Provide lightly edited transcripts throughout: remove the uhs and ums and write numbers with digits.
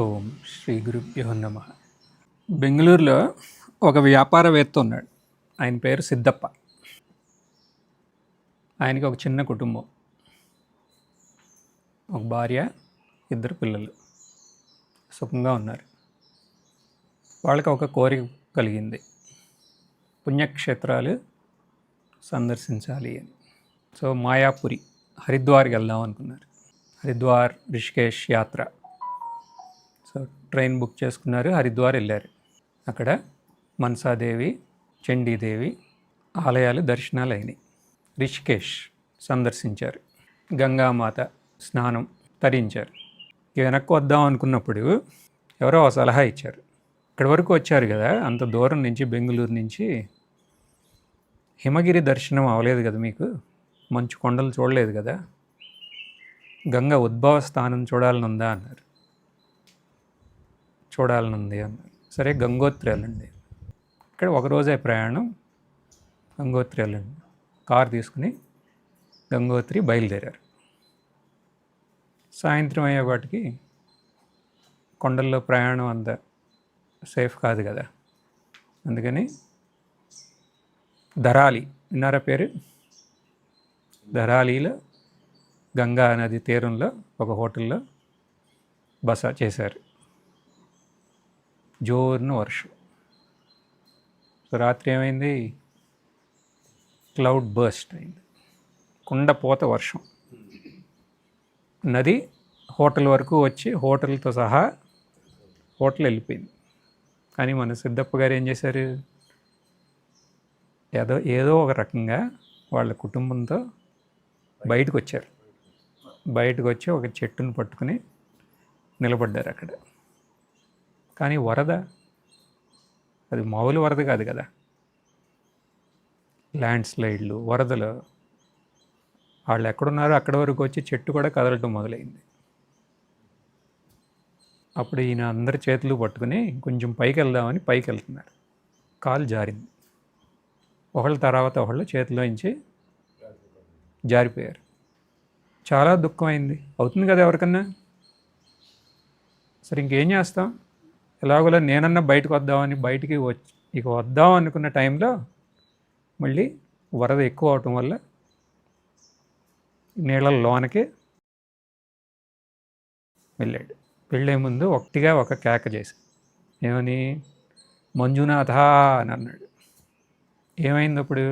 ఓం శ్రీ గురుభ్యో నమః. బెంగళూరులో ఒక వ్యాపారవేత్త ఉన్నాడు. ఆయన పేరు సిద్ధప్ప. ఆయనకి ఒక చిన్న కుటుంబం, ఒక భార్య, 2 పిల్లలు సుఖంగా ఉన్నారు. వాళ్ళకి ఒక కోరిక కలిగింది, పుణ్యక్షేత్రాలు సందర్శించాలి అని. సో మాయాపురి, హరిద్వార్కి వెళ్దాం అనుకున్నారు. హరిద్వార్ రిషికేష్ యాత్ర. సో ట్రైన్ బుక్ చేసుకున్నారు, హరిద్వార్ వెళ్ళారు. అక్కడ మనసాదేవి, చండీదేవి ఆలయాలు దర్శనాలు అయినాయి. రిషికేష్ సందర్శించారు, గంగామాత స్నానం తరించారు. వెనక్కి వద్దాం అనుకున్నప్పుడు ఎవరో సలహా ఇచ్చారు, ఇక్కడి వరకు వచ్చారు కదా, అంత దూరం నుంచి బెంగళూరు నుంచి హిమగిరి దర్శనం అవ్వలేదు కదా మీకు, మంచు కొండలు చూడలేదు కదా, గంగ ఉద్భవ స్థానం చూడాలనుందా అన్నారు. చూడాలనుంది అన్నారు. సరే గంగోత్రి వెళ్ళండి. ఇక్కడ ఒకరోజే ప్రయాణం, గంగోత్రి వెళ్ళండి. కారు తీసుకుని గంగోత్రి బయలుదేరారు. సాయంత్రం అయ్యేపాటికి కొండల్లో ప్రయాణం అంత సేఫ్ కాదు కదా, అందుకని ధరాలి, విన్నారా పేరు? ధరాలీలో గంగా నది తీరంలో ఒక హోటల్లో బస చేశారు. జోరున వర్షం. సో రాత్రి ఏమైంది, క్లౌడ్ బర్స్ట్ అయింది, కుండపోత వర్షం. నది హోటల్ వరకు వచ్చి హోటల్తో సహా హోటల్ వెళ్ళిపోయింది. కానీ మన సిద్ధప్ప గారు ఏం చేశారు, ఏదో ఒక రకంగా వాళ్ళ కుటుంబంతో బయటకు వచ్చారు. బయటకు వచ్చి ఒక చెట్టును పట్టుకుని నిలబడ్డారు అక్కడ. కానీ వరద, అది మామూలు వరద కాదు కదా, ల్యాండ్ స్లైడ్లు, వరదలు. వాళ్ళు ఎక్కడున్నారో అక్కడ వరకు వచ్చి చెట్టు కూడా కదలటం మొదలైంది. అప్పుడు ఈయన అందరి చేతులు పట్టుకుని కొంచెం పైకి వెళ్దామని పైకి వెళ్తున్నారు. కాలు జారింది. ఒకళ్ళ తర్వాత ఒకళ్ళు చేతిలోంచి జారిపోయారు. చాలా దుఃఖమైంది. అవుతుంది కదా ఎవరికన్నా. సరే ఇంకేం చేస్తాం, ఎలాగోలా నేనన్నా బయటకు వద్దామని బయటికి ఇక వద్దాం అనుకున్న టైంలో మళ్ళీ వరద ఎక్కువ అవటం వల్ల నీళ్ళ లోనకి వెళ్ళాడు. వెళ్ళే ముందు ఒకటిగా ఒక కేక చేశాడు. ఏమని? మంజునాథ అని అన్నాడు. ఏమైంది అప్పుడు?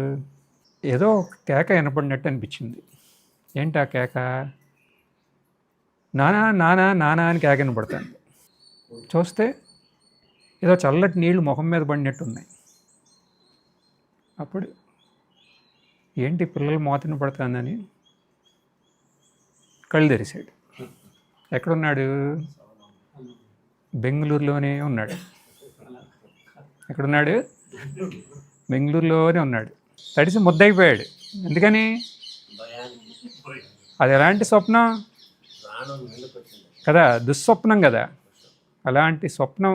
ఏదో ఒక కేక వినపడినట్టు అనిపించింది. ఏంటి ఆ కేక? నానా నానా నానా అని కేక వినపడతాను. చూస్తే ఏదో చల్లటి నీళ్లు ముఖం మీద పడినట్టు ఉన్నాయి. అప్పుడు ఏంటి పిల్లలు మోతన పడుతుందని కళ్ళు తెరిశాడు. ఎక్కడున్నాడు? బెంగళూరులోనే ఉన్నాడు. ఎక్కడున్నాడు? బెంగళూరులోనే ఉన్నాడు. తడిసి ముద్దయిపోయాడు. ఎందుకని? అది ఎలాంటి స్వప్నం కదా, దుస్వప్నం కదా. అలాంటి స్వప్నం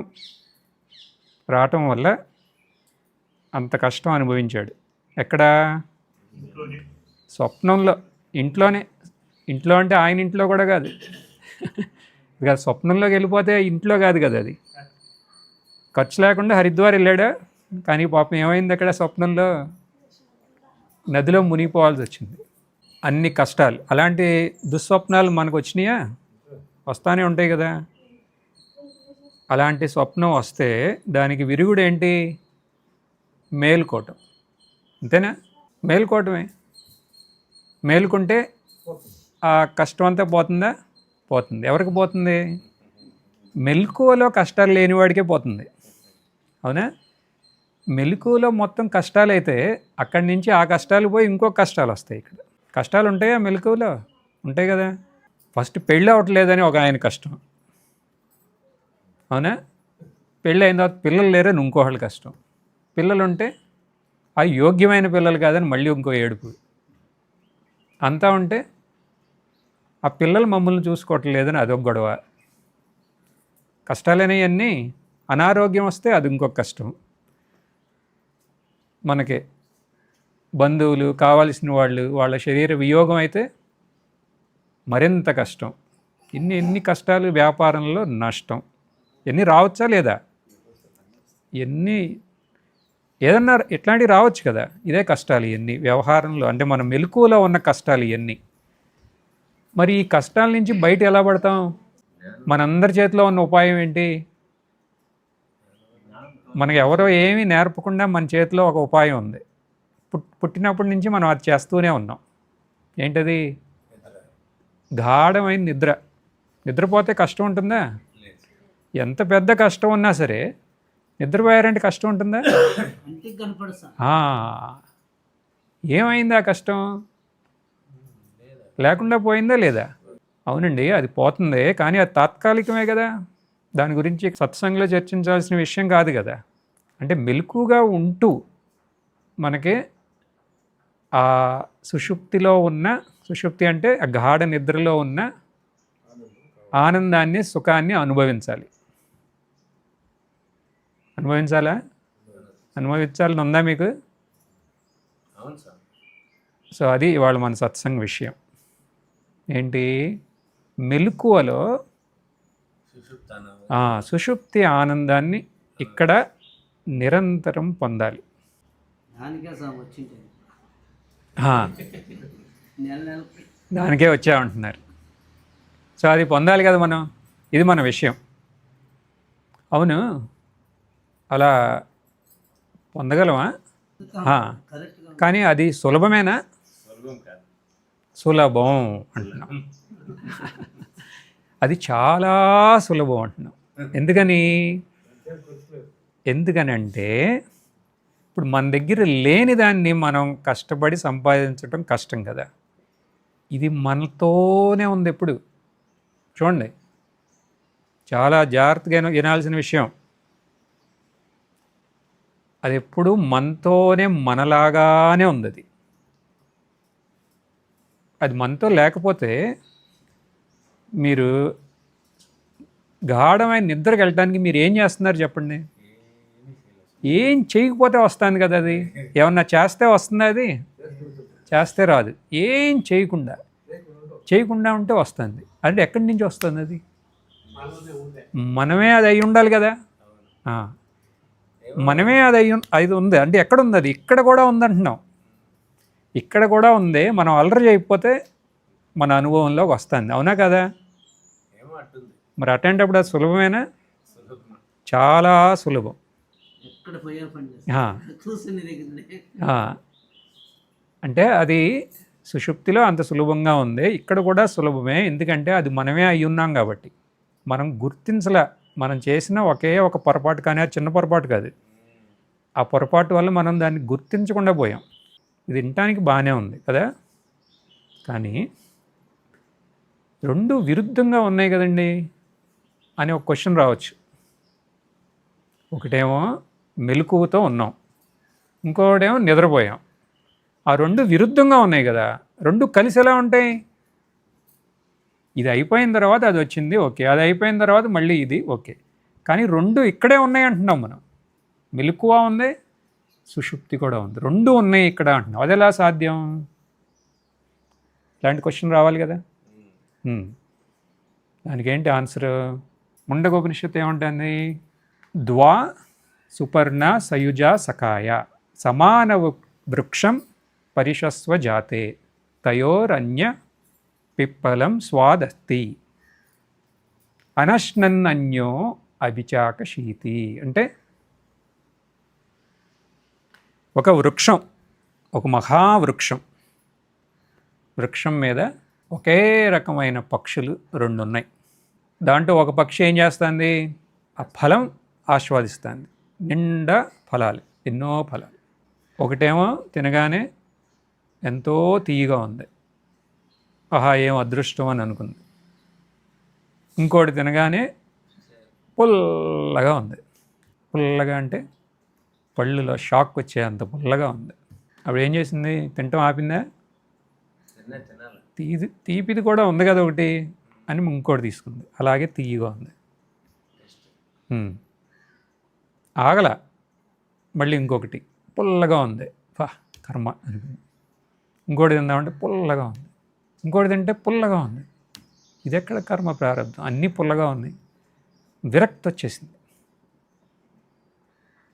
రావటం వల్ల అంత కష్టం అనుభవించాడు. ఎక్కడ? స్వప్నంలో. ఇంట్లోనే. ఇంట్లో అంటే ఆయన ఇంట్లో కూడా కాదు ఇక స్వప్నంలోకి వెళ్ళిపోతే ఇంట్లో కాదు కదా, అది ఖర్చు లేకుండా హరిద్వార్ వెళ్ళాడా. కానీ పాపం ఏమైంది అక్కడ? స్వప్నంలో నదిలో మునిగిపోవాల్సి వచ్చింది. అన్ని కష్టాలు. అలాంటి దుస్వప్నాలు మనకు వచ్చినాయా? వస్తానే ఉంటాయి కదా. అలాంటి స్వప్నం వస్తే దానికి విరుగుడు ఏంటి? మేలుకోవటం. అంతేనా? మేలుకోవటమే. మేలుకుంటే ఆ కష్టం అంతా పోతుందా? పోతుంది. ఎవరికి పోతుంది? మెలకువలో కష్టాలు లేనివాడికే పోతుంది. అవునా? మెలకువలో మొత్తం కష్టాలు అయితే అక్కడి నుంచి ఆ కష్టాలు పోయి ఇంకో కష్టాలు వస్తాయి. ఇక్కడ కష్టాలు ఉంటాయా? మెలకువలో ఉంటాయి కదా. ఫస్ట్ పెళ్ళి అవ్వట్లేదని ఒక ఆయన కష్టం. అవునా? పెళ్ళి అయిన తర్వాత పిల్లలు లేరని ఇంకోళ్ళు కష్టం. పిల్లలు ఉంటే ఆ యోగ్యమైన పిల్లలు కాదని మళ్ళీ ఇంకో ఏడుపు. అంతా ఉంటే ఆ పిల్లలు మమ్మల్ని చూసుకోవట్లేదని అదొక గొడవ. కష్టాలనేవన్నీ. అనారోగ్యం వస్తే అది ఇంకొక కష్టం. మనకి బంధువులు, కావాల్సిన వాళ్ళు, వాళ్ళ శరీర వియోగం అయితే మరింత కష్టం. ఎన్ని కష్టాలు. వ్యాపారంలో నష్టం. ఎన్ని రావచ్చా లేదా? ఎన్ని ఏదన్నా ఇట్లాంటివి రావచ్చు కదా. ఇదే కష్టాలు ఇవన్నీ వ్యవహారంలో, అంటే మన మెలకువలో ఉన్న కష్టాలు ఇవన్నీ. మరి ఈ కష్టాల నుంచి బయట ఎలా పడతాం? మనందరి చేతిలో ఉన్న ఉపాయం ఏంటి? మనకి ఎవరో ఏమీ నేర్పకుండా మన చేతిలో ఒక ఉపాయం ఉంది. పుట్టినప్పటి నుంచి మనం అది చేస్తూనే ఉన్నాం. ఏంటది? గాఢమైన నిద్ర. నిద్రపోతే కష్టం ఉంటుందా? ఎంత పెద్ద కష్టం ఉన్నా సరే నిద్రపోయారంటే కష్టం ఉంటుందా? ఏమైంది ఆ కష్టం? లేకుండా పోయిందా లేదా? అవునండి, అది పోతుంది, కానీ అది తాత్కాలికమే కదా. దాని గురించి సత్సంగంలో చర్చించాల్సిన విషయం కాదు కదా. అంటే మెలకుగా ఉంటూ మనకి ఆ సుషుప్తిలో ఉన్న, సుషుప్తి అంటే ఆ గాఢ నిద్రలో ఉన్న ఆనందాన్ని, సుఖాన్ని అనుభవించాలి. అనుభవించాలా? అనుభవించాలని ఉందా మీకు? సో అది ఇవాళ మన సత్సంగ విషయం. ఏంటి? మెలకువలో సుషుప్తి ఆనందాన్ని ఇక్కడ నిరంతరం పొందాలి. దానికే వచ్చామంటున్నారు. సో అది పొందాలి కదా మనం. ఇది మన విషయం. అవును, అలా పొందగలమా? కానీ అది సులభమేనా? సులభం అంటున్నాం. అది చాలా సులభం అంటున్నాం. ఎందుకనంటే ఇప్పుడు మన దగ్గర లేని దాన్ని మనం కష్టపడి సంపాదించడం కష్టం కదా. ఇది మనతోనే ఉంది ఎప్పుడు. చూడండి, చాలా జాగ్రత్తగా వినాల్సిన విషయం. అది ఎప్పుడు మనతోనే, మనలాగానే ఉంది. అది మనతో లేకపోతే మీరు గాఢమైన నిద్రకు వెళ్ళడానికి మీరు ఏం చేస్తున్నారు చెప్పండి? ఏం చేయకపోతే వస్తుంది కదా. అది ఏమన్నా చేస్తే వస్తుందా? అది చేస్తే రాదు. ఏం చేయకుండా ఉంటే వస్తుంది. అంటే ఎక్కడి నుంచి వస్తుంది అది? మనమే అది అయి ఉండాలి కదా. మనమే అది ఉంది అంటే ఎక్కడ ఉంది అది? ఇక్కడ కూడా ఉందంటున్నాం. ఇక్కడ కూడా ఉంది. మనం అల్లరి చేయకపోతే మన అనుభవంలోకి వస్తుంది. అవునా కదా? మరి అటెంటప్పుడు అది సులభమేనా? చాలా సులభం. అంటే అది సుషుప్తిలో అంత సులభంగా ఉంది. ఇక్కడ కూడా సులభమే. ఎందుకంటే అది మనమే అయి ఉన్నాం కాబట్టి. మనం గుర్తించలే. మనం చేసిన ఒకే ఒక పొరపాటు, కానీ అది చిన్న పొరపాటు కాదు. ఆ పొరపాటు వల్ల మనం దాన్ని గుర్తించకుండా పోయాం. ఇది వినటానికి బాగానే ఉంది కదా, కానీ రెండు విరుద్ధంగా ఉన్నాయి కదండి అని ఒక క్వశ్చన్ రావచ్చు. ఒకటేమో మెలకువతో ఉన్నాం, ఇంకోటేమో నిద్రపోయాం. ఆ రెండు విరుద్ధంగా ఉన్నాయి కదా. రెండు కలిసి ఎలా ఉంటాయి? ఇది అయిపోయిన తర్వాత అది వచ్చింది, ఓకే. అది అయిపోయిన తర్వాత మళ్ళీ ఇది, ఓకే. కానీ రెండు ఇక్కడే ఉన్నాయి అంటున్నాం మనం. మెలకువ ఉంది, సుషుప్తి కూడా ఉంది, రెండు ఉన్నాయి ఇక్కడ అంటున్నాం. అది ఎలా సాధ్యం? ఇలాంటి క్వశ్చన్ రావాలి కదా. దానికి ఏంటి ఆన్సర్? ముండకోపనిషత్తు ఏముంటుంది? ద్వా సుపర్ణ సయుజ సకాయ సమాన వృక్షం పరిషస్వ జాతే తయోరన్య పిప్పలం స్వాదస్తి అనశ్నన్నన్యో అభిచాకశీతి. అంటే ఒక వృక్షం, ఒక మహావృక్షం, వృక్షం మీద ఒకే రకమైన పక్షులు రెండు ఉన్నాయి. దాంట్లో ఒక పక్షి ఏం చేస్తుంది? ఆ ఫలం ఆస్వాదిస్తుంది. నిండా ఫలాలు, ఎన్నో ఫలాలు. ఒకటేమో తినగానే ఎంతో తీయగా ఉంది, ఆహా ఏం అదృష్టం అని అనుకుంది. ఇంకోటి తినగానే పుల్లగా ఉంది. పుల్లగా అంటే పళ్ళులో షాక్ వచ్చే అంత పుల్లగా ఉంది. అప్పుడు ఏం చేసింది? తింటాం ఆపిందా? తీపిది కూడా ఉంది కదా ఒకటి అని ఇంకోటి తీసుకుంది. అలాగే తీయగా ఉంది. ఆగల, మళ్ళీ ఇంకొకటి పుల్లగా ఉంది. ఫా కర్మ అనుకుంది. ఇంకోటి తిందామంటే పుల్లగా ఉంది. ఇంకోటి తింటే పుల్లగా ఉంది. ఇది ఎక్కడ కర్మ ప్రారంభం? అన్నీ పుల్లగా ఉన్నాయి. విరక్తి వచ్చేసింది.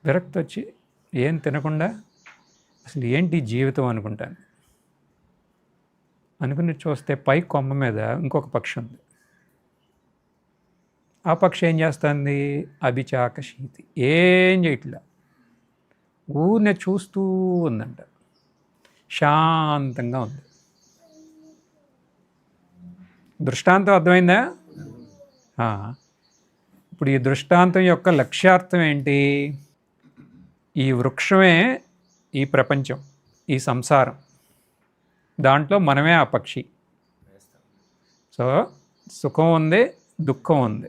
విరక్తి వచ్చి ఏం తినకుండా అసలు ఏంటి జీవితం అనుకుంటాను. అనుకుని చూస్తే పై కొమ్మ మీద ఇంకొక పక్షి ఉంది. ఆ పక్షి ఏం చేస్తుంది? అభిచాకశీతి, ఏం చేయట్లా, ఊరినే చూస్తూ ఉందంట, శాంతంగా ఉంది. దృష్టాంతం అర్థమైందా? ఇప్పుడు ఈ దృష్టాంతం యొక్క లక్ష్యార్థం ఏంటి? ఈ వృక్షమే ఈ ప్రపంచం, ఈ సంసారం, దాంట్లో మనమే ఆ పక్షి. సో సుఖం ఉంది, దుఃఖం ఉంది.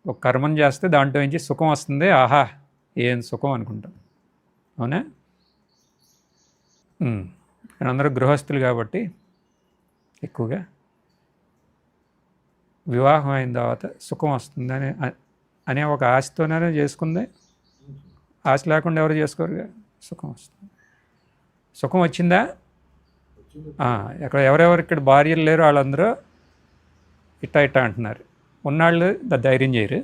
ఒక కర్మం చేస్తే దాంట్లో నుంచి సుఖం వస్తుంది, ఆహా ఏం సుఖం అనుకుంటాం. అవునా? అందరూ గృహస్థులు కాబట్టి ఎక్కువగా వివాహం అయిన తర్వాత సుఖం వస్తుందని అనే ఒక ఆశతోనే చేసుకుంది. ఆశ లేకుండా ఎవరు చేసుకోరుగా. సుఖం వస్తుంది. సుఖం వచ్చిందా? ఎవరెవరు ఇక్కడ భార్యలు లేరు వాళ్ళందరూ ఇట్టా ఇట్టా అంటున్నారు. ఉన్నాళ్ళు ధైర్యం చేయరు.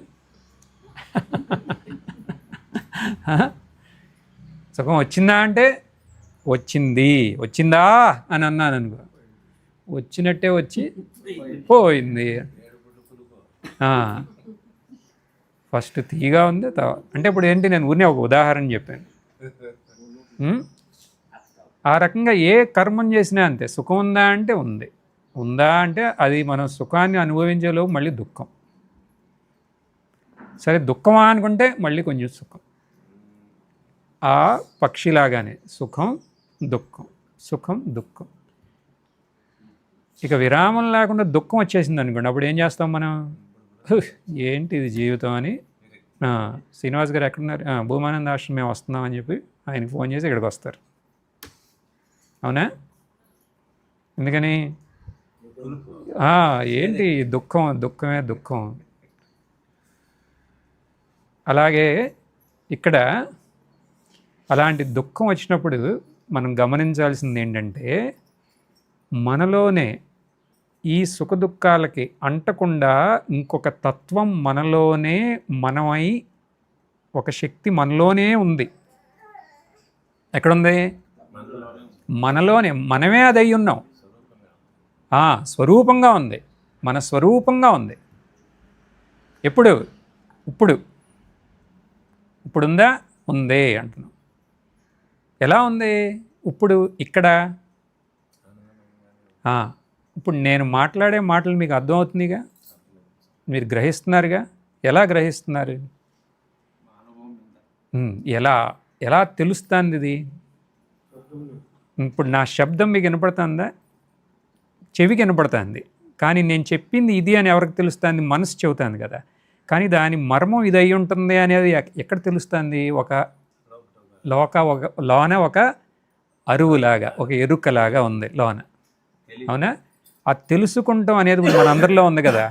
సుఖం వచ్చిందా అంటే వచ్చింది, వచ్చిందా అని అన్నాను అనుకో, వచ్చినట్టే వచ్చి పోయింది. ఫస్ట్ తీగా ఉంది అంటే ఇప్పుడు ఏంటి, నేను ఊరినే ఒక ఉదాహరణ చెప్పాను. ఆ రకంగా ఏ కర్మం చేసినా అంతే. సుఖం ఉందా అంటే ఉంది, ఉందా అంటే అది మనం సుఖాన్ని అనుభవించేలోపు మళ్ళీ దుఃఖం. సరే దుఃఖమా అనుకుంటే మళ్ళీ కొంచెం సుఖం. ఆ పక్షిలాగానే సుఖం దుఃఖం, సుఖం దుఃఖం. ఇక విరామం లేకుండా దుఃఖం వచ్చేసింది అనుకోండి, అప్పుడు ఏం చేస్తాం మనం? ఏంటి ఇది జీవితం అని శ్రీనివాస్ గారు ఎక్కడున్నారు? భూమానంద ఆశ్రమం మేము వస్తున్నామని చెప్పి ఆయనకి ఫోన్ చేసి ఇక్కడికి వస్తారు. అవునా? ఎందుకని? ఏంటి దుఃఖం, దుఃఖమే దుఃఖం. అలాగే ఇక్కడ అలాంటి దుఃఖం వచ్చినప్పుడు మనం గమనించాల్సింది ఏంటంటే, మనలోనే ఈ సుఖ దుఃఖాలకి అంటకుండా ఇంకొక తత్వం మనలోనే మనమై, ఒక శక్తి మనలోనే ఉంది. ఎక్కడుంది? మనలోనే. మనమే అది అయి ఉన్నాం. స్వరూపంగా ఉంది, మన స్వరూపంగా ఉంది. ఎప్పుడు? ఇప్పుడుందా? ఉందే అంటున్నాం. ఎలా ఉంది ఇప్పుడు? ఇక్కడ ఇప్పుడు నేను మాట్లాడే మాటలు మీకు అర్థమవుతుందిగా, మీరు గ్రహిస్తున్నారుగా. ఎలా గ్రహిస్తున్నారు? ఎలా ఎలా తెలుస్తుంది ఇది? ఇప్పుడు నా శబ్దం మీకు వినపడుతుందా? చెవికి వినపడుతుంది, కానీ నేను చెప్పింది ఇది అని ఎవరికి తెలుస్తుంది? మనసు చెబుతుంది కదా. కానీ దాని మర్మం ఇది అయి ఉంటుంది అనేది ఎక్కడ తెలుస్తుంది? ఒక లోన ఒక అరువులాగా, ఒక ఎరుకలాగా ఉంది లోన. అవునా? ఆ తెలుసుకుంటాం అనేది మనందరిలో ఉంది కదా.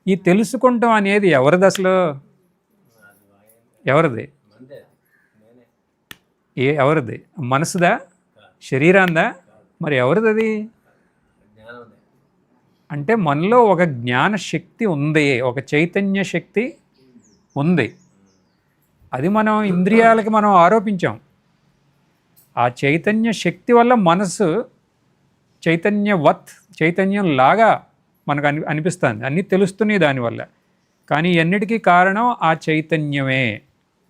ఈ తెలుసుకుంటాం అనేది ఎవరిది అసలు? ఎవరిది? ఎవరిది? మనసుదా? శరీరాందా? మరి ఎవరిది అది? అంటే మనలో ఒక జ్ఞాన శక్తి ఉంది, ఒక చైతన్య శక్తి ఉంది. అది మనం ఇంద్రియాలకి మనం ఆరోపించాం. ఆ చైతన్య శక్తి వల్ల మనసు చైతన్యం లాగా మనకు అనిపిస్తుంది, అన్నీ తెలుస్తున్నాయి దానివల్ల. కానీ అన్నిటికీ కారణం ఆ చైతన్యమే.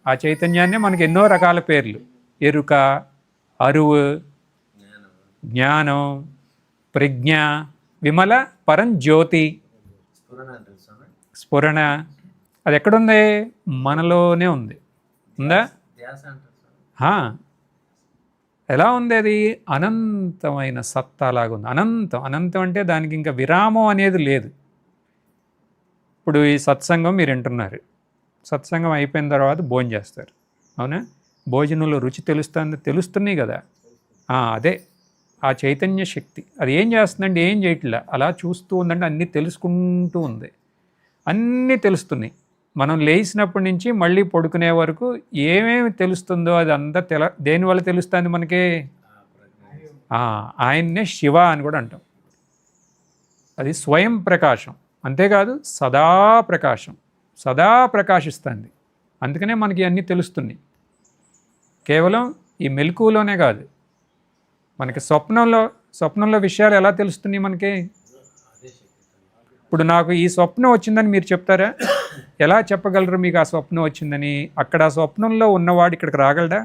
ఆ చైతన్యాన్నే మనకి ఎన్నో రకాల పేర్లు: ఎరుక, అరువు, జ్ఞానం, ప్రజ్ఞ, విమల, పరంజ్యోతి, స్ఫురణ. అది ఎక్కడుంది? మనలోనే ఉంది. ఉందా? ఎలా ఉంది అది? అనంతమైన సత్తాలాగా ఉంది. అనంతం అంటే దానికి ఇంకా విరామం అనేది లేదు. ఇప్పుడు ఈ సత్సంగం మీరు వింటున్నారు, సత్సంగం అయిపోయిన తర్వాత భోజనం చేస్తారు. అవునా? భోజనంలో రుచి తెలుస్తున్నాయి కదా. అదే ఆ చైతన్య శక్తి. అది ఏం చేస్తుందంటే ఏం చేయట్లా, అలా చూస్తూ ఉందంటే అన్నీ తెలుసుకుంటూ ఉంది. అన్నీ తెలుస్తున్నాయి. మనం లేచినప్పటి నుంచి మళ్ళీ పడుకునే వరకు ఏమేమి తెలుస్తుందో అది అంతా దేనివల్ల తెలుస్తుంది మనకి? ఆయన్నే శివ అని కూడా అంటాం. అది స్వయం ప్రకాశం, అంతేకాదు సదా ప్రకాశం. సదా ప్రకాశిస్తుంది. అందుకనే మనకి అన్నీ తెలుస్తున్నాయి. కేవలం ఈ మెలకువలోనే కాదు, మనకి స్వప్నంలో విషయాలు ఎలా తెలుస్తున్నాయి మనకి? ఇప్పుడు నాకు ఈ స్వప్నం వచ్చిందని మీరు చెప్తారా? ఎలా చెప్పగలరు మీకు ఆ స్వప్నం వచ్చిందని? అక్కడ ఆ స్వప్నంలో ఉన్నవాడు ఇక్కడికి రాగలడా?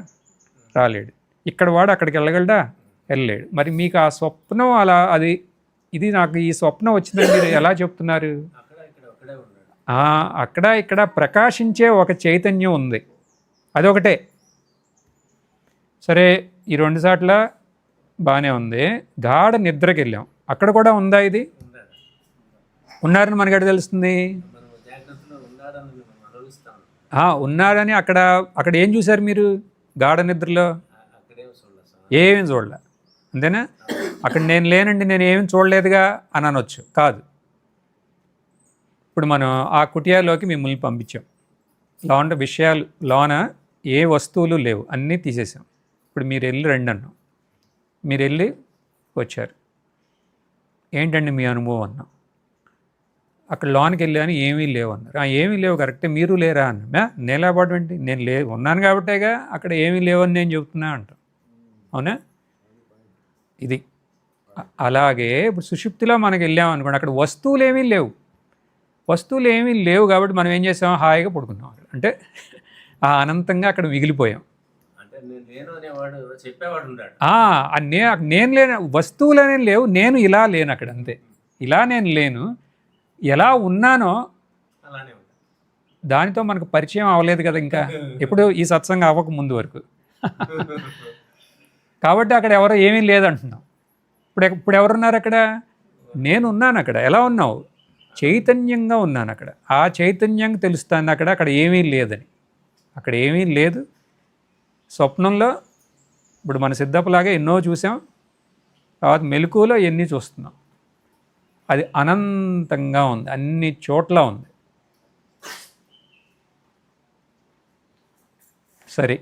రాలేడు. ఇక్కడ వాడు అక్కడికి వెళ్ళగలడా? వెళ్ళలేడు. మరి మీకు ఆ స్వప్నం అలా ఇది నాకు ఈ స్వప్నం వచ్చిందని మీరు ఎలా చెప్తున్నారు? అక్కడ ఇక్కడ ప్రకాశించే ఒక చైతన్యం ఉంది, అదొకటే. సరే, ఈ 2 సార్ల బాగానే ఉంది. గాఢ నిద్రకి వెళ్ళాం, అక్కడ కూడా ఉందా ఇది? ఉన్నారని మనకి ఎక్కడ తెలుస్తుంది? ఉన్నారని అక్కడ ఏం చూశారు మీరు? గాఢ నిద్రలో ఏమేమి చూడలే, అంతేనా? అక్కడ నేను లేనండి, నేను ఏమి చూడలేదుగా అని అనొచ్చు. కాదు, ఇప్పుడు మనం ఆ కుటియాలోకి మిమ్మల్ని పంపించాం. లోన విషయాలు, లోన ఏ వస్తువులు లేవు, అన్నీ తీసేసాం. ఇప్పుడు మీరు వెళ్ళి రండి అన్నాం, మీరు వెళ్ళి వచ్చారు. ఏంటండి మీ అనుభవం అన్నాం. అక్కడ లోనికి వెళ్ళాను, ఏమీ లేవు అన్నారు. ఏమీ లేవు, కరెక్టే, మీరు లేరా అన్నా. నేలాబాటు ఏంటి? నేను ఉన్నాను కాబట్టేగా అక్కడ ఏమీ లేవని నేను చెబుతున్నా అంటాం. అవునా? ఇది అలాగే ఇప్పుడు సుషుప్తిలో మనకి వెళ్ళాం అనుకోండి, అక్కడ వస్తువులు ఏమీ లేవు కాబట్టి మనం ఏం చేసాం? హాయిగా పడుకున్నాం. అంటే అనంతంగా అక్కడ మిగిలిపోయాం. నేను లేను, వస్తువులు అనేవి లేవు, నేను ఇలా లేను అక్కడ, అంతే. ఇలా నేను లేను, ఎలా ఉన్నానో దానితో మనకు పరిచయం అవ్వలేదు కదా ఇంకా, ఎప్పుడు ఈ సత్సంగం అవ్వక ముందు వరకు. కాబట్టి అక్కడ ఎవరో ఏమీ లేదంటున్నాం. ఇప్పుడు ఎవరున్నారు అక్కడ? నేను ఉన్నాను అక్కడ. ఎలా ఉన్నావు? చైతన్యంగా ఉన్నాను అక్కడ. ఆ చైతన్యం తెలుస్తాను అక్కడ ఏమీ లేదని. అక్కడ ఏమీ లేదు. స్వప్నంలో ఇప్పుడు మన సిద్ధప్పలాగా ఎన్నో చూసాం, తర్వాత మెలకువలో ఎన్ని చూస్తున్నాం. అది అనంతంగా ఉంది, అన్ని చోట్ల ఉంది. సరే,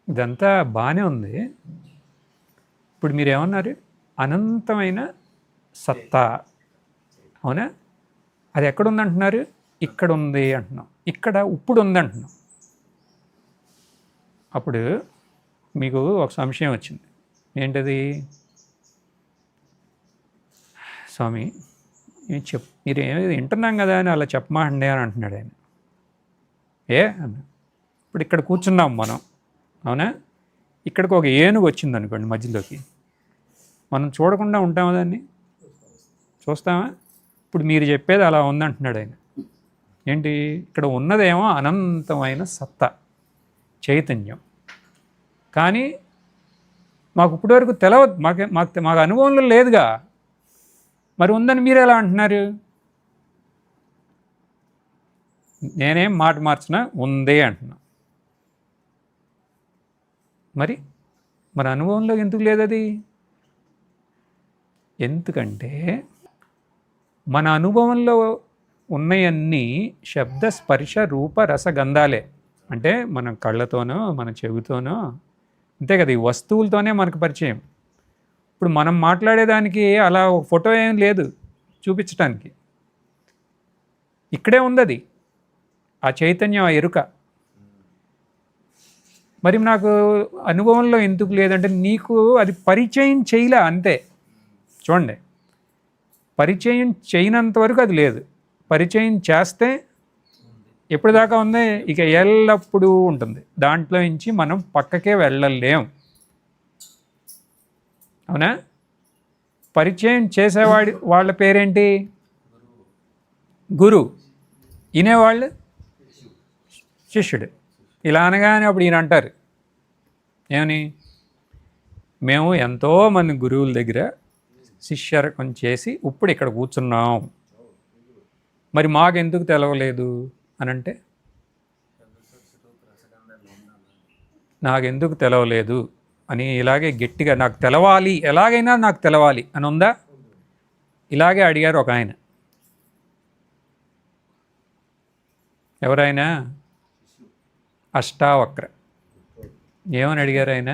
ఇదంతా బాగానే ఉంది. ఇప్పుడు మీరేమన్నారు? అనంతమైన సత్తా, అవునా? అది ఎక్కడుందంటున్నారు? ఇక్కడ ఉంది అంటున్నాం, ఇక్కడ ఇప్పుడు ఉంది అంటున్నాం. అప్పుడు మీకు ఒక సంశయం వచ్చింది. ఏంటది? స్వామి, మీరు ఏమి వింటున్నాం కదా అని అలా చెప్పమాండి అని అంటున్నాడు ఆయన. అన్న, ఇప్పుడు ఇక్కడ కూర్చున్నాం మనం, అవునా? ఇక్కడికి ఒక ఏనుగు వచ్చింది అనుకోండి మధ్యలోకి, మనం చూడకుండా ఉంటామా? దాన్ని చూస్తామా? ఇప్పుడు మీరు చెప్పేది అలా ఉందంటున్నాడు ఆయన. ఏంటి? ఇక్కడ ఉన్నదేమో అనంతమైన సత్తా, చైతన్యం. కానీ మాకు ఇప్పటివరకు తెలవదు, మాకు అనుభవంలో లేదుగా. మరి ఉందని మీరు ఎలా అంటున్నారు? నేనేం మాట మార్చినా ఉందే అంటున్నా. మరి అనుభవంలో ఎందుకు లేదు అది? ఎందుకంటే మన అనుభవంలో ఉన్నవన్నీ శబ్ద స్పర్శ రూప రసగంధాలే. అంటే మన కళ్ళతోనో మన చెవితోనో, అంతే కదా, ఈ వస్తువులతోనే మనకు పరిచయం. ఇప్పుడు మనం మాట్లాడేదానికి అలా ఒక ఫోటో ఏం లేదు చూపించటానికి. ఇక్కడే ఉంది అది, ఆ చైతన్యం, ఆ ఎరుక. మరి నాకు అనుభవంలో ఎందుకు లేదంటే నీకు అది పరిచయం చేయలే, అంతే. చూడండి, పరిచయం చేయనంత వరకు అది లేదు. పరిచయం చేస్తే ఎప్పటిదాకా ఉంది? ఇక ఎల్లప్పుడూ ఉంటుంది. దాంట్లో నుంచి మనం పక్కకే వెళ్ళలేం, అవునా? పరిచయం వాళ్ళ పేరేంటి? గురువు. వినేవాళ్ళు శిష్యుడు. ఇలా అనగానే అప్పుడు ఈయన అంటారు ఏమని? మేము ఎంతోమంది గురువుల దగ్గర శిష్యరకం చేసి ఇప్పుడు ఇక్కడ కూర్చున్నాం, మరి మాకెందుకు తెలవలేదు అని అంటే, నాకెందుకు తెలవలేదు అని ఇలాగే గట్టిగా, నాకు తెలవాలి, ఎలాగైనా నాకు తెలవాలి అని ఉందా? ఇలాగే అడిగారు ఒక ఆయన. ఎవరైనా? అష్టావక్ర. ఏమని అడిగారు ఆయన?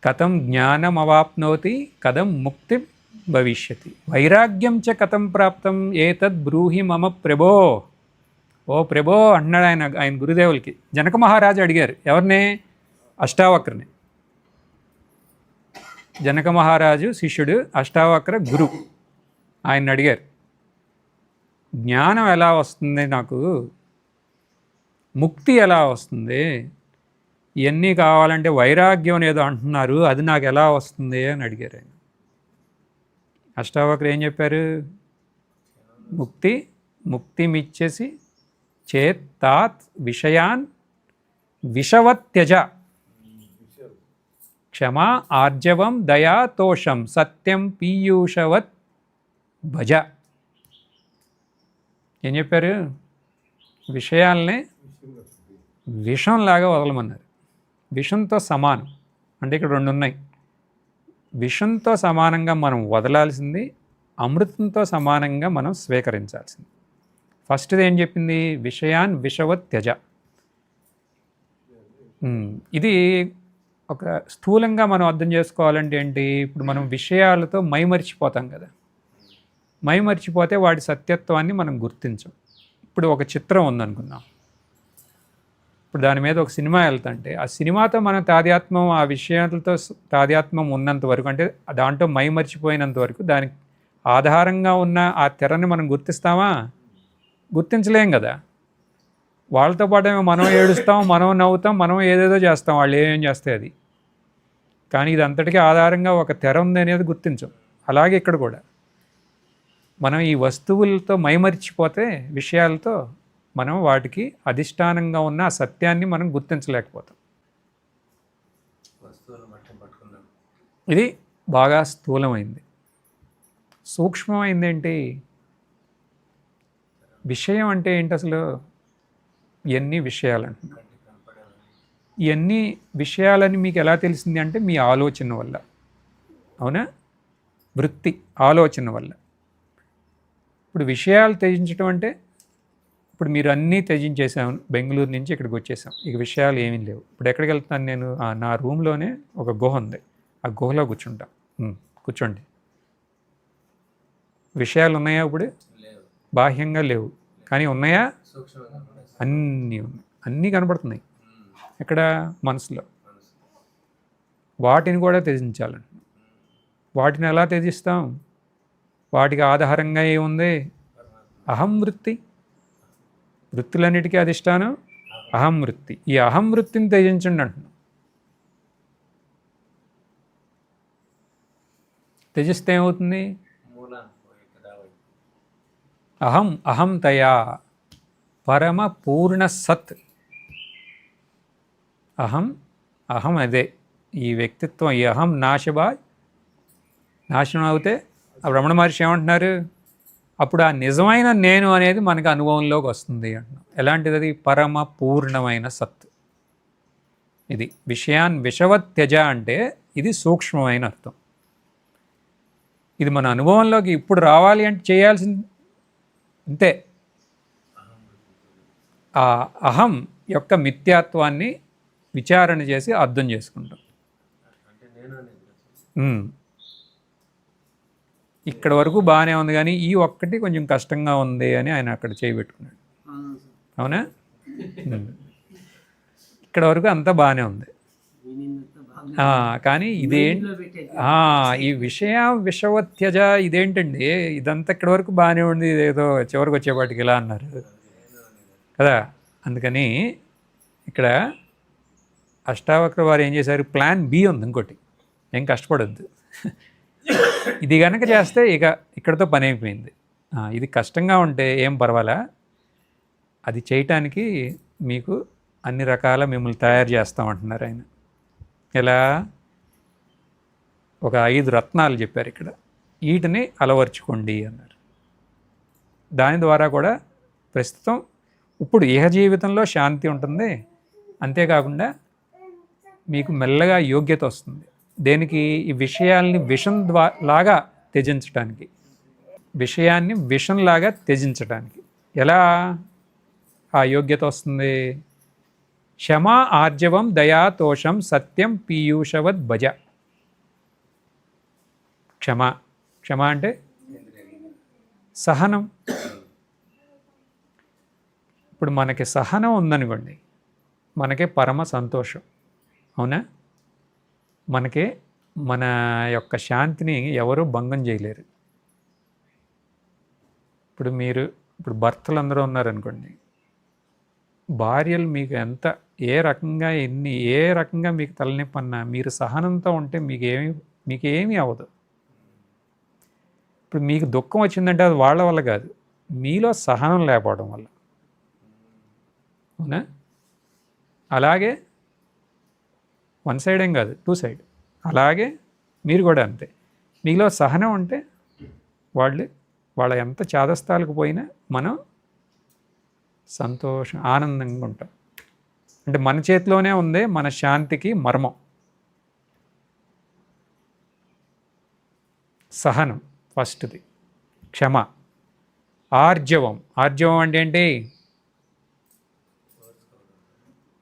కథం జ్ఞానం అవాప్నోతి కథం ముక్తి భవిష్యతి. వైరాగ్యం చ కథం ప్రాప్తం ఏతద్ బ్రూహి మమ ప్రభో. ఓ ప్రభో అంటున్నాడు ఆయన గురుదేవులకి. జనక మహారాజు అడిగారు ఎవరిని? అష్టావక్రని. జనక మహారాజు శిష్యుడు, అష్టావక్ర గురు. ఆయన అడిగారు, జ్ఞానం ఎలా వస్తుంది నాకు, ముక్తి ఎలా వస్తుంది, ఇవన్నీ కావాలంటే వైరాగ్యం అనేదో అంటున్నారు, అది నాకు ఎలా వస్తుంది అని అడిగారు ఆయన. అష్టావక్ర ఏం చెప్పారు? ముక్తిమిచ్చేసి చేత్ తాత్ విషయాన్ విషవత్ త్యజ క్షమా ఆర్జవం దయా తోషం సత్యం పీయూషవత్ భజ. ఏం చెప్పారు? విషయాల్ని విషంలాగా వదలమన్నారు. విషంతో సమానం అంటే ఇక్కడ రెండు ఉన్నాయి. విషంతో సమానంగా మనం వదలాల్సింది, అమృతంతో సమానంగా మనం స్వీకరించాల్సింది. ఫస్ట్ది ఏం చెప్పింది? విషయాన్ విషవత్ త్యజ. ఇది ఒక స్థూలంగా మనం అర్థం చేసుకోవాలంటే ఏంటి? ఇప్పుడు మనం విషయాలతో మైమరిచిపోతాం కదా. మైమరిచిపోతే వాటి సత్యత్వాన్ని మనం గుర్తించం. ఇప్పుడు ఒక చిత్రం ఉందనుకుందాం, ఇప్పుడు దాని మీద ఒక సినిమా వెళ్తుంటే ఆ సినిమాతో మనం తాదాత్మ్యం, ఆ విషయాలతో తాదాత్మ్యం ఉన్నంత వరకు, అంటే దాంట్లో మైమరిచిపోయినంత వరకు దానికి ఆధారంగా ఉన్న ఆ తెరని మనం గుర్తిస్తామా? గుర్తించలేం కదా. వాళ్ళతో పాటు మనం ఏడుస్తాం, మనం నవ్వుతాం, మనం ఏదేదో చేస్తాం, వాళ్ళు ఏమేం చేస్తే అది. కానీ ఇది అంతటికీ ఆధారంగా ఒక తెర ఉంది అనేది గుర్తించం. అలాగే ఇక్కడ కూడా మనం ఈ వస్తువులతో మైమరిచిపోతే, విషయాలతో మనం వాటికి అధిష్టానంగా ఉన్న ఆ సత్యాన్ని మనం గుర్తించలేకపోతాం. ఇది బాగా స్థూలమైంది. సూక్ష్మమైంది ఏంటి? విషయం అంటే ఏంటి అసలు? ఇవన్నీ విషయాలు అంటున్నాం. ఇవన్నీ విషయాలని మీకు ఎలా తెలిసింది అంటే మీ ఆలోచన వల్ల. అవునా? వృత్తి, ఆలోచన వల్ల. ఇప్పుడు విషయాలు త్యజించడం అంటే, ఇప్పుడు మీరు అన్నీ త్యజించేసాము, బెంగళూరు నుంచి ఇక్కడికి వచ్చేసాం, ఇక విషయాలు ఏమీ లేవు. ఇప్పుడు ఎక్కడికి వెళ్తాను నేను? నా రూమ్లోనే ఒక గుహ ఉంది, ఆ గుహలో కూర్చుంటా. కూర్చోండి. విషయాలు ఉన్నాయా? ఇప్పుడు బాహ్యంగా లేవు, కానీ ఉన్నాయా? అన్నీ ఉన్నాయి, అన్నీ కనపడుతున్నాయి. ఎక్కడ? మనసులో. వాటిని కూడా త్యజించాలంట. వాటిని ఎలా త్యజిస్తాం? వాటికి ఆధారంగా ఏముంది? అహం వృత్తి. వృత్తులన్నిటికీ అధిష్టానం అహం వృత్తి. ఈ అహం వృత్తిని త్యజించండి అంటున్నాం. త్యజిస్తే ఏమవుతుంది? అహం తయా పరమ పూర్ణ సత్. అహం అదే ఈ వ్యక్తిత్వం, ఈ అహం నాశనం అవుతే ఆ రమణ మహర్షి ఏమంటున్నారు? అప్పుడు ఆ నిజమైన నేను అనేది మనకు అనుభవంలోకి వస్తుంది అంటున్నాం. ఎలాంటిది అది? పరమ పూర్ణమైన సత్. ఇది విషయాన్ విషవత్ త్యజ అంటే ఇది సూక్ష్మమైన అర్థం. ఇది మన అనుభవంలోకి ఇప్పుడు రావాలి అంటే చేయాల్సింది అంతే. ఆ అహం యొక్క మిథ్యాత్వాన్ని విచారణ చేసి అర్థం చేసుకుంటాం. ఇక్కడ వరకు బాగానే ఉంది, కానీ ఈ ఒక్కటి కొంచెం కష్టంగా ఉంది అని ఆయన అక్కడ చేయబెట్టుకున్నాడు. అవునా? ఇక్కడ వరకు అంతా బాగానే ఉంది, కానీ ఈ విషవత్యజ ఇదేంటండి? ఇదంతా ఇక్కడ వరకు బాగానే ఉంది, ఇదేదో చివరికి వచ్చేపాటికి ఇలా అన్నారు కదా. అందుకని ఇక్కడ అష్టావక్ర వారు ఏం చేశారు? ప్లాన్ బి ఉంది ఇంకోటి. ఏం కష్టపడద్దు, ఇది కనుక చేస్తే ఇక ఇక్కడతో పని అయిపోయింది. ఇది కష్టంగా ఉంటే ఏం పర్వాలా, అది చేయటానికి మీకు అన్ని రకాల మిమ్మల్ని తయారు చేస్తామంటున్నారు ఆయన. ఎలా? ఒక 5 రత్నాలు చెప్పారు ఇక్కడ, వీటిని అలవర్చుకోండి అన్నారు. దాని ద్వారా కూడా ప్రస్తుతం ఇప్పుడు ఇహ జీవితంలో శాంతి ఉంటుంది, అంతేకాకుండా మీకు మెల్లగా యోగ్యత వస్తుంది. దేనికి? ఈ విషయాల్ని విషం లాగా త్యజించడానికి, విషయాన్ని విషంలాగా త్యజించడానికి. ఎలా ఆ యోగ్యత వస్తుంది? క్షమా ఆర్జవం దయా తోషం సత్యం పీయూషవద్ భజ. క్షమ క్షమ అంటే సహనం. ఇప్పుడు మనకి సహనం ఉందనుకోండి, మనకే పరమ సంతోషం. అవునా? మనకే మన యొక్క శాంతిని ఎవరూ భంగం చేయలేరు. ఇప్పుడు భర్తలు అందరూ ఉన్నారనుకోండి, భార్యలు మీకు ఎంత ఏ రకంగా మీకు తలనొప్పి అన్నా మీరు సహనంతో ఉంటే మీకేమీ అవ్వదు. ఇప్పుడు మీకు దుఃఖం వచ్చిందంటే అది వాళ్ళ వల్ల కాదు, మీలో సహనం లేకపోవడం వల్ల. అవునా? అలాగే వన్ సైడ్ ఏం కాదు, టూ సైడ్. అలాగే మీరు కూడా అంతే. మీలో సహనం ఉంటే వాళ్ళ ఎంత చాదస్తాలకు పోయినా మనం ఆనందంగా ఉంటాం. అంటే మన చేతిలోనే ఉంది మన శాంతికి మర్మం. సహనం ఫస్ట్ది. క్షమ. ఆర్జవం అంటే ఏంటి?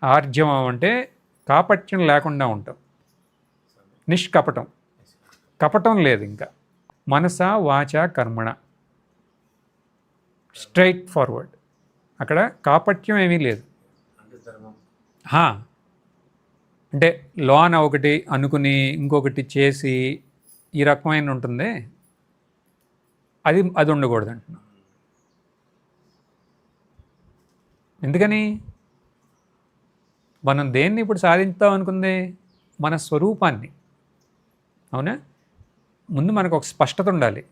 ఆర్జవం అంటే కాపట్యం లేకుండా ఉంటాం, నిష్కపటం. కపటం లేదు ఇంకా. మనస వాచ కర్మణ, స్ట్రైట్ ఫార్వర్డ్. అక్కడ కాపట్యం ఏమీ లేదు. అంటే లోన ఒకటి అనుకుని ఇంకొకటి చేసి ఈ రకమైన ఉంటుంది, అది ఉండకూడదు అంటున్నా. ఎందుకని? మనం దేన్ని ఇప్పుడు సాధించాం అనుకుంది? మన స్వరూపాన్ని. అవునా? ముందు మనకు ఒక స్పష్టత ఉండాలి.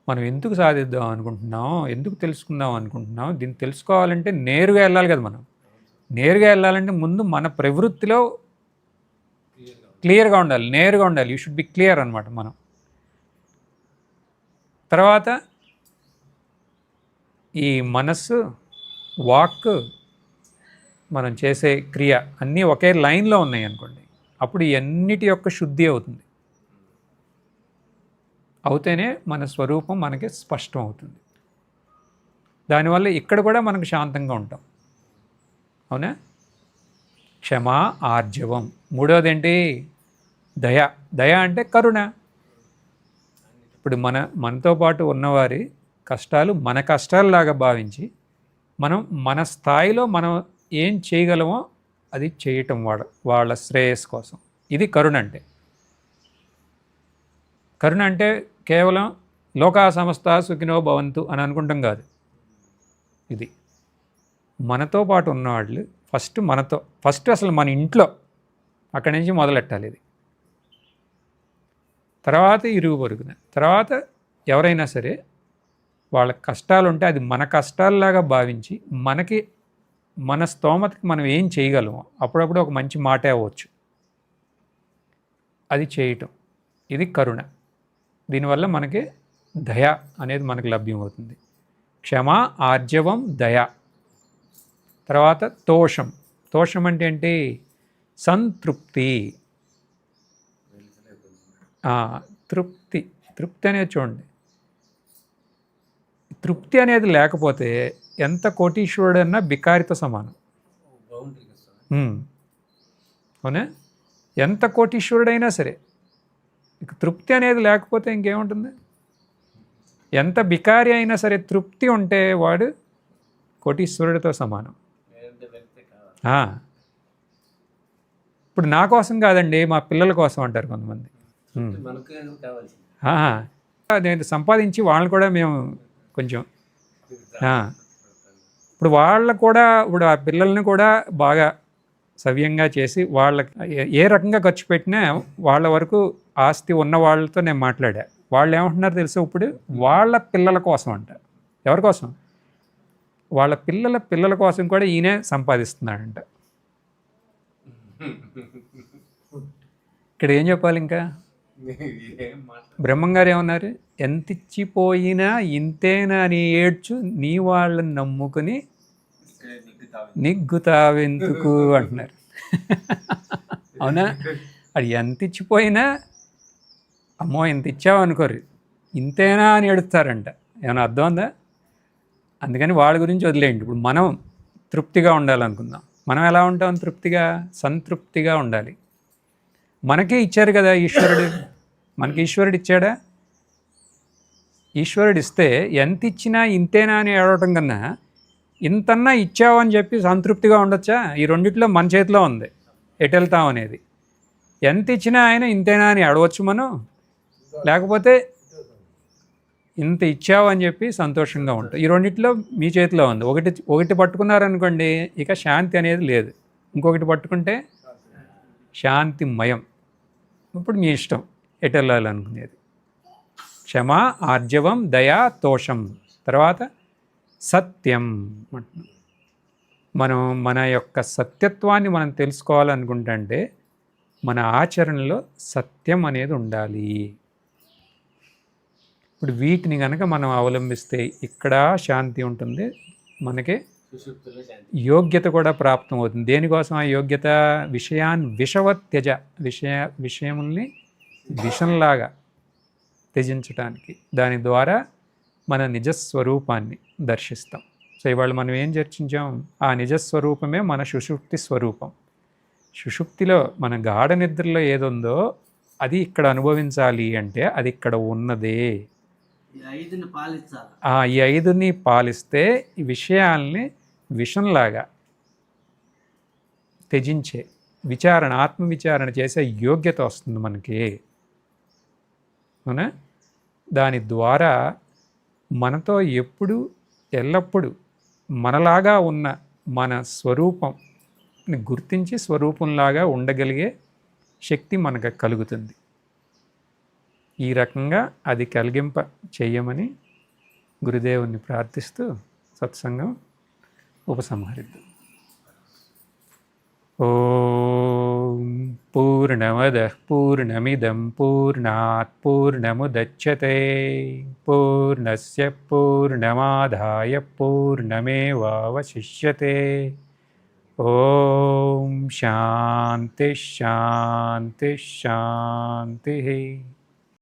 మనం ఎందుకు సాధిద్దాం అనుకుంటున్నాం, ఎందుకు తెలుసుకుందాం అనుకుంటున్నాం, దీన్ని తెలుసుకోవాలంటే నేరుగా వెళ్ళాలి కదా. మనం నేరుగా వెళ్ళాలంటే ముందు మన ప్రవృత్తిలో క్లియర్గా ఉండాలి, నేరుగా ఉండాలి. యూ షుడ్ బి క్లియర్ అనమాట మనం. తర్వాత ఈ మనస్సు, వాక్, మనం చేసే క్రియ అన్నీ ఒకే లైన్లో ఉన్నాయి అనుకోండి, అప్పుడు అన్నిటి యొక్క శుద్ధి అవుతుంది. అవుతేనే మన స్వరూపం మనకి స్పష్టం అవుతుంది. దానివల్ల ఇక్కడ కూడా మనకు శాంతంగా ఉంటాం. అవునా? క్షమ, ఆర్జవం. మూడవది ఏంటి? దయ అంటే కరుణ. ఇప్పుడు మనతో పాటు ఉన్నవారి కష్టాలు మన కష్టాలలాగా భావించి మన స్థాయిలో మనం ఏం చేయగలమో అది చేయటం వాళ్ళ శ్రేయస్సు కోసం. ఇది కరుణ అంటే. కరుణ అంటే కేవలం లోకా సమస్త సుఖినో భవంతు అని అనుకుంటాం కాదు. ఇది మనతో పాటు ఉన్నవాళ్ళు ఫస్ట్ అసలు మన ఇంట్లో అక్కడి నుంచి మొదలెట్టాలి. ఇది తర్వాత ఇరుగు పొరుగున, తర్వాత ఎవరైనా సరే వాళ్ళ కష్టాలు ఉంటే అది మన కష్టాలలాగా భావించి మన స్తోమతకి మనం ఏం చేయగలమో అప్పుడప్పుడు ఒక మంచి మాట అవ్వచ్చు, అది చేయటం. ఇది కరుణ. దీనివల్ల మనకి దయ అనేది మనకు లభ్యమవుతుంది. క్షమ, ఆర్జవం, దయ. తర్వాత తోషం అంటే ఏంటి? సంతృప్తి. తృప్తి అనేది చూడండి. తృప్తి అనేది లేకపోతే ఎంత కోటీశ్వరుడన్నా బికారితో సమానం. అవునా? ఎంత కోటీశ్వరుడైనా సరే ఇక తృప్తి అనేది లేకపోతే ఇంకేముంటుంది? ఎంత బికారి అయినా సరే తృప్తి ఉంటే వాడు కోటీశ్వరుడితో సమానం. ఇప్పుడు నా కోసం కాదండి, మా పిల్లల కోసం అంటారు కొంతమంది. నేను సంపాదించి వాళ్ళని కూడా మేము కొంచెం ఇప్పుడు ఆ పిల్లల్ని కూడా బాగా సవ్యంగా చేసి వాళ్ళకి ఏ రకంగా ఖర్చు పెట్టినా వాళ్ళ వరకు ఆస్తి ఉన్న వాళ్ళతో నేను మాట్లాడా. వాళ్ళు ఏమంటున్నారు తెలుసా? ఇప్పుడు వాళ్ళ పిల్లల కోసం అంట. ఎవరి కోసం? వాళ్ళ పిల్లల కోసం కూడా ఈయనే సంపాదిస్తున్నాడంట. ఇక్కడ ఏం చెప్పాలి ఇంకా? బ్రహ్మంగారు ఏమన్నారు? ఎంత ఇచ్చిపోయినా ఇంతేనా అని ఏడ్చు, నీ వాళ్ళని నమ్ముకుని నిగ్గుతావెందుకు అంటున్నారు. అవునా? అది ఎంత ఇచ్చిపోయినా అమ్మో ఎంత ఇచ్చావు అనుకోరు, ఇంతేనా అని ఏడుస్తారంట. ఏమైనా అర్థం ఉందా? అందుకని వాళ్ళ గురించి వదిలేయండి. ఇప్పుడు మనం తృప్తిగా ఉండాలనుకుందాం. మనం ఎలా ఉంటాం? సంతృప్తిగా ఉండాలి. మనకే ఇచ్చారు కదా ఈశ్వరుడు. మనకి ఈశ్వరుడు ఇచ్చాడా? ఈశ్వరుడు ఇస్తే ఎంత ఇచ్చినా ఇంతేనా అని ఏడవటం కన్నా ఇంతన్నా ఇచ్చావు అని చెప్పి సంతృప్తిగా ఉండొచ్చా? ఈ రెండిట్లో మన చేతిలో ఉంది ఎటు వెళ్తాం అనేది. ఎంత ఇచ్చినా ఆయన ఇంతేనా అని అడవచ్చు మనం, లేకపోతే ఇంత ఇచ్చావు అని చెప్పి సంతోషంగా ఉంటుంది. ఈ రెండిట్లో మీ చేతిలో ఉంది. ఒకటి పట్టుకున్నారనుకోండి ఇక శాంతి అనేది లేదు, ఇంకొకటి పట్టుకుంటే శాంతిమయం. ఇప్పుడు మీ ఇష్టం ఎటు వెళ్ళాలనుకునేది. క్షమ, ఆర్జవం, దయా, తోషం, తర్వాత సత్యం అంటున్నాం. మనం మన యొక్క సత్యత్వాన్ని మనం తెలుసుకోవాలనుకుంటే మన ఆచరణలో సత్యం అనేది ఉండాలి. ఇప్పుడు వీటిని కనుక మనం అవలంబిస్తే ఇక్కడ శాంతి ఉంటుంది, మనకి యోగ్యత కూడా ప్రాప్తం అవుతుంది. దేనికోసం ఆ యోగ్యత? విషవత్ త్యజ, విషయముల్ని విషంలాగా త్యజించటానికి. దాని ద్వారా మన నిజస్వరూపాన్ని దర్శిస్తాం. సో ఇవాళ మనం ఏం చర్చించాం? ఆ నిజస్వరూపమే మన సుషుప్తి స్వరూపం. సుషుప్తిలో మన గాఢ నిద్రలో ఏదుందో అది ఇక్కడ అనుభవించాలి అంటే అది ఇక్కడ ఉన్నదే. ఈ ఐదుని పాలిస్తే ఈ విషయాల్ని విషంలాగా త్యజించే విచారణ, ఆత్మవిచారణ చేసే యోగ్యత వస్తుంది మనకి. అవునా? దాని ద్వారా మనతో ఎప్పుడు ఎల్లప్పుడూ మనలాగా ఉన్న మన స్వరూపంని గుర్తించి స్వరూపంలాగా ఉండగలిగే శక్తి మనకు కలుగుతుంది. ఈ రకంగా అది కలిగింప చెయ్యమని గురుదేవుని ప్రార్థిస్తూ సత్సంగం ఉపసంహరిద్దాం. ఓం పూర్ణమదః పూర్ణమిదం పూర్ణాత్ పూర్ణముదచ్యతే పూర్ణస్య పూర్ణమాదాయ పూర్ణమేవావశిష్యతే. ఓం శాంతి శాంతి శాంతి.